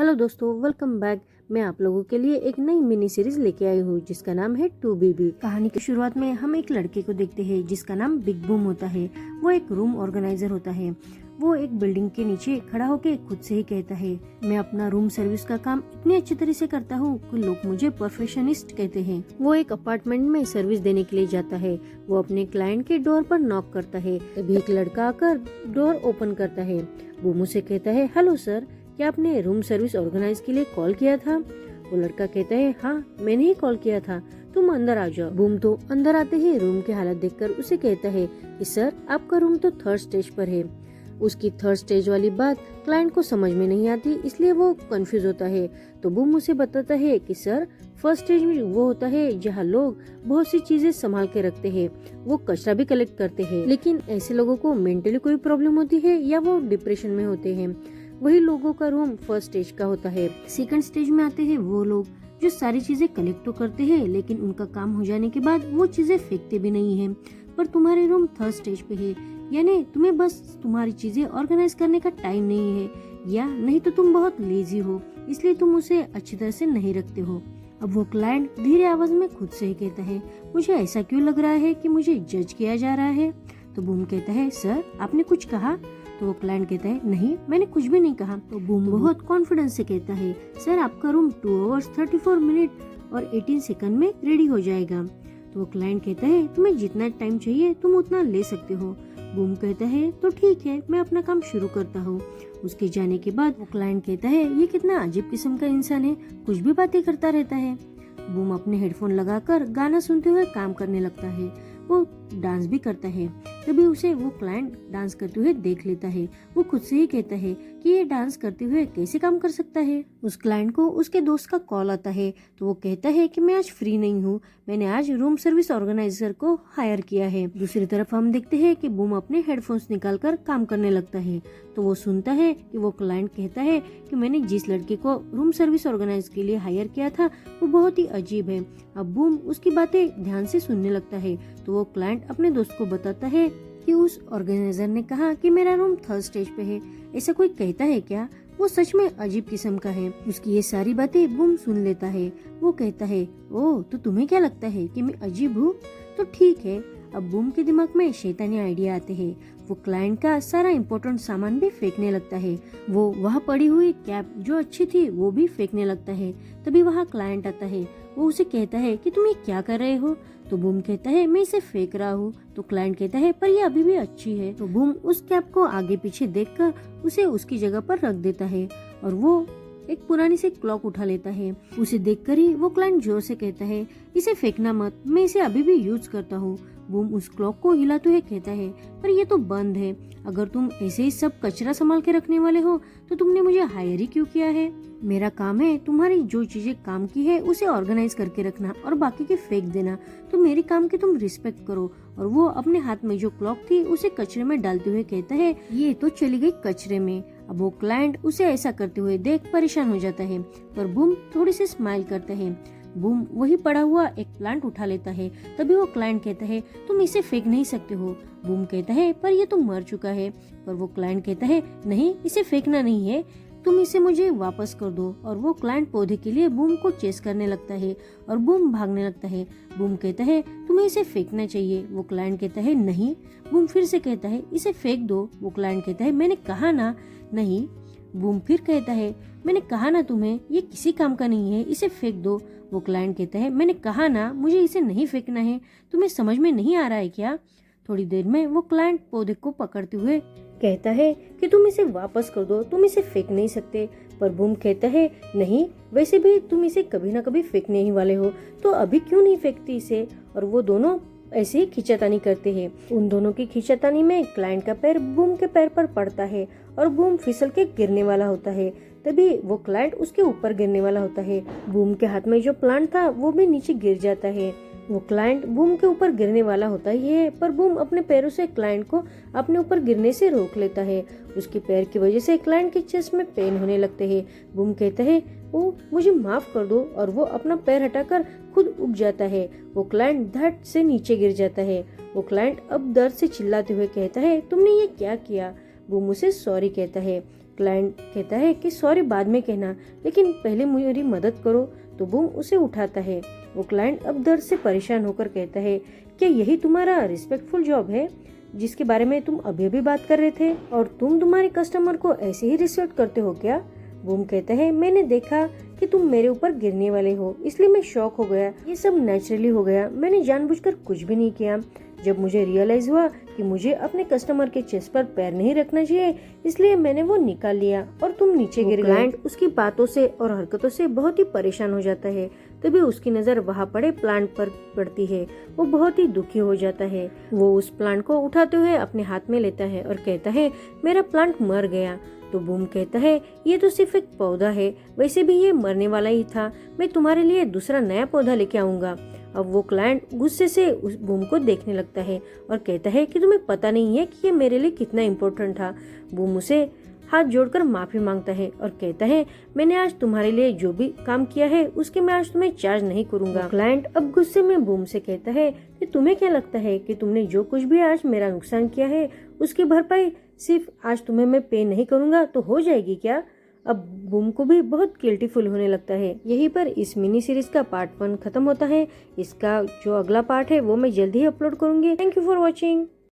Hello दोस्तों, welcome back. मैं आप लोगों के लिए एक नई मिनी सीरीज लेके आई हूँ जिसका नाम है 2BB। कहानी की शुरुआत में हम एक लड़के को देखते हैं जिसका नाम बिग बूम होता है। वो एक रूम ऑर्गेनाइजर होता है। वो एक बिल्डिंग के नीचे खड़ा होकर खुद से ही कहता है, मैं अपना रूम सर्विस का काम इतनी अच्छी तरह से करता हूँ कि लोग मुझे परफेक्शनिस्ट कहते हैं। वो एक अपार्टमेंट में सर्विस देने के लिए जाता है। वो अपने क्लाइंट के डोर पर नॉक करता है। तभी एक लड़का आकर डोर ओपन करता है। बूम उसे कहता है, हेलो सर, क्या आपने रूम सर्विस ऑर्गेनाइज के लिए कॉल किया था? वो लड़का कहता है, हाँ मैंने ही कॉल किया था, तुम अंदर आ जाओ। बूम तो अंदर आते ही रूम की हालत देखकर उसे कहता है कि सर आपका रूम तो 3rd स्टेज पर है। उसकी 3rd स्टेज वाली बात क्लाइंट को समझ में नहीं आती, इसलिए वो कंफ्यूज होता है। तो बूम उसे बताता है कि सर 1st स्टेज में वो होता है जहाँ लोग बहुत सी चीजें संभाल के रखते हैं। वो कचरा भी कलेक्ट करते हैं, लेकिन ऐसे लोगों को मेंटली कोई प्रॉब्लम होती है या वो डिप्रेशन में होते हैं। वही लोगों का रूम 1st स्टेज का होता है। 2nd स्टेज में आते हैं वो लोग जो सारी चीजें कलेक्ट तो करते हैं, लेकिन उनका काम हो जाने के बाद वो चीजें फेंकते भी नहीं है। पर तुम्हारे रूम 3rd स्टेज पे है, यानी तुम्हें बस तुम्हारी चीजें ऑर्गेनाइज करने का टाइम नहीं है, या नहीं तो तुम बहुत लेजी हो, इसलिए तुम उसे अच्छी तरह से नहीं रखते हो। अब वो क्लाइंट धीरे आवाज में खुद से ही कहता है, मुझे ऐसा क्यों लग रहा है कि मुझे जज किया जा रहा है? तो बूम कहता है, सर आपने कुछ कहा? तो वो क्लाइंट कहता है, नहीं मैंने कुछ भी नहीं कहा। तो बूम बहुत कॉन्फिडेंस से कहता है, सर आपका रूम 2 आवर्स 34 मिनट और 18 सेकंड में रेडी हो जाएगा। तो वो क्लाइंट कहता है, तुम्हें जितना टाइम चाहिए तुम उतना ले सकते हो। बूम कहता है, तो ठीक है, मैं अपना काम शुरू करता हूँ। उसके जाने के बाद वो क्लाइंट कहता है, ये कितना अजीब किस्म का इंसान है, कुछ भी बातें करता रहता है। बूम अपने हेडफोन लगाकर गाना सुनते हुए काम करने लगता है। वो डांस भी करता है। तभी उसे वो क्लाइंट डांस करते हुए देख लेता है। वो खुद से ही कहता है कि ये डांस करते हुए कैसे काम कर सकता है। उस क्लाइंट को उसके दोस्त का कॉल आता है। तो वो कहता है कि मैं आज फ्री नहीं हूँ, मैंने आज रूम सर्विस ऑर्गेनाइजर को हायर किया है। दूसरी तरफ हम देखते हैं कि बूम अपने हेडफोन्स निकालकर काम करने लगता है। तो वो सुनता है कि वो क्लाइंट कहता है कि मैंने जिस लड़के को रूम सर्विस ऑर्गेनाइज के लिए हायर किया था वो बहुत ही अजीब है। अब बूम उसकी बातें ध्यान से सुनने लगता है। तो वो क्लाइंट अपने दोस्त को बताता है कि उस ऑर्गेनाइजर ने कहा कि मेरा रूम 3rd स्टेज पे है। ऐसा कोई कहता है क्या? वो सच में अजीब किस्म का है। उसकी ये सारी बातें बूम सुन लेता है। वो कहता है, ओह तो तुम्हें क्या लगता है कि मैं अजीब हूँ? तो ठीक है। अब बूम के दिमाग में शैतानी आइडिया आते हैं। वो क्लाइंट का सारा इम्पोर्टेंट सामान भी फेंकने लगता है। वो वहाँ पड़ी हुई कैप जो अच्छी थी वो भी फेंकने लगता है। तभी वहाँ क्लाइंट आता है। वो उसे कहता है कि तुम ये क्या कर रहे हो? तो बूम कहता है, मैं इसे फेंक रहा हूँ। तो क्लाइंट कहता है, पर ये अभी भी अच्छी है। तो बूम उस कैप को आगे पीछे देखकर उसे उसकी जगह पर रख देता है और वो एक पुरानी सी क्लॉक उठा लेता है। उसे देखकर ही वो क्लाइंट जोर से कहता है, इसे फेंकना मत, मैं इसे अभी भी यूज करता हूँ। बूम उस क्लॉक को हिलाते हुए कहता है, पर ये तो बंद है। अगर तुम ऐसे ही सब कचरा संभाल के रखने वाले हो तो तुमने मुझे हायर ही क्यों किया है? मेरा काम है तुम्हारी जो चीजें काम की है उसे ऑर्गेनाइज करके रखना और बाकी के फेंक देना। तो मेरी काम की तुम रिस्पेक्ट करो। और वो अपने हाथ में जो क्लॉक थी उसे कचरे में डालते हुए कहता है, ये तो चली गई कचरे में। अब वो क्लाइंट उसे ऐसा करते हुए देख परेशान हो जाता है, पर बूम थोड़ी सी स्माइल करता है। बूम वही पड़ा हुआ एक प्लांट उठा लेता है। तभी वो क्लाइंट कहता है, तुम इसे फेंक नहीं सकते हो। बूम कहता है, पर ये तो मर चुका है। पर वो क्लाइंट कहता है, नहीं इसे फेंकना नहीं है, तुम इसे मुझे वापस कर दो। और वो क्लाइंट पौधे के लिए बूम को चेस करने लगता है और बूम भागने लगता है। बूम कहता है, तुम्हें इसे फेंकना चाहिए। वो क्लाइंट कहता है, नहीं। बूम फिर से कहता है, इसे फेंक दो। वो क्लाइंट कहता है, मैंने कहा ना। नहीं। बूम फिर कहता है, मैंने कहा ना तुम्हें, ये किसी काम का नहीं है, इसे फेंक दो। वो क्लाइंट कहता है, मैंने कहा ना मुझे इसे नहीं फेंकना है, तुम्हें समझ में नहीं आ रहा है क्या? थोड़ी देर में वो क्लाइंट पौधे को पकड़ते हुए कहता है कि तुम इसे वापस कर दो, तुम इसे फेंक नहीं सकते। पर बूम कहता है, नहीं, वैसे भी तुम इसे कभी ना कभी फेंकने ही वाले हो, तो अभी क्यों नहीं फेंकती इसे? और वो दोनों ऐसे ही खींचातानी करते हैं। उन दोनों की खींचातानी में क्लाइंट का पैर बूम के पैर पर पड़ता है और बूम फिसल के गिरने वाला होता है। तभी वो क्लाइंट उसके ऊपर गिरने वाला होता है। बूम के हाथ में जो प्लांट था वो भी नीचे गिर जाता है। वो क्लाइंट बूम के ऊपर गिरने वाला होता ही है, पर बूम अपने पैरों से क्लाइंट को अपने ऊपर गिरने से रोक लेता है। उसके पैर की वजह से क्लाइंट के चेस्ट में पेन होने लगते हैं। बूम कहता है, ओ मुझे माफ कर दो, और वो अपना पैर हटाकर खुद उठ जाता है। वो क्लाइंट धड़ से नीचे गिर जाता है। वो क्लाइंट अब दर्द से चिल्लाते हुए कहता है, तुमने ये क्या किया? बूम उसे सॉरी कहता है। क्लाइंट कहता है कि सॉरी बाद में कहना, लेकिन पहले मेरी मदद करो। तो बूम उसे उठाता है। वो क्लाइंट अब दर्द से परेशान होकर कहता है, क्या यही तुम्हारा रिस्पेक्टफुल जॉब है जिसके बारे में तुम अभी अभी बात कर रहे थे, और तुम तुम्हारे कस्टमर को ऐसे ही रिस्पेक्ट करते हो क्या? बूम कहता है, मैंने देखा कि तुम मेरे ऊपर गिरने वाले हो, इसलिए मैं शॉक हो गया। ये सब नेचुरली हो गया, मैंने जानबूझकर कुछ भी नहीं किया। जब मुझे रियलाइज हुआ कि मुझे अपने कस्टमर के चेस्ट पर पैर नहीं रखना चाहिए, इसलिए मैंने वो निकाल लिया और तुम नीचे गिर गए। क्लाइंट उसकी बातों से और हरकतों से बहुत ही परेशान हो जाता है। तभी उसकी नजर वहाँ पड़े प्लांट पर पड़ती है। वो बहुत ही दुखी हो जाता है। वो उस प्लांट को उठाते हुए अपने हाथ में लेता है और कहता है, मेरा प्लांट मर गया। तो बूम कहता है, ये तो सिर्फ एक पौधा है, वैसे भी ये मरने वाला ही था, मैं तुम्हारे लिए दूसरा नया पौधा लेके आऊंगा। अब वो क्लाइंट गुस्से से उस बूम को देखने लगता है और कहता है कि तुम्हें पता नहीं है कि ये मेरे लिए कितना इम्पोर्टेंट था। बूम उसे हाथ जोड़कर माफी मांगता है और कहता है, मैंने आज तुम्हारे लिए जो भी काम किया है उसके मैं आज तुम्हें चार्ज नहीं करूंगा। क्लाइंट अब गुस्से में बूम से कहता है कि तुम्हें क्या लगता है कि तुमने जो कुछ भी आज मेरा नुकसान किया है उसकी भरपाई सिर्फ आज तुम्हें मैं पे नहीं करूंगा तो हो जाएगी क्या? अब बूम को भी बहुत गिल्टीफुल होने लगता है। यहीं पर इस मिनी सीरीज का पार्ट 1 खत्म होता है। इसका जो अगला पार्ट है वो मैं जल्दी ही अपलोड करूंगी। Thank you for watching.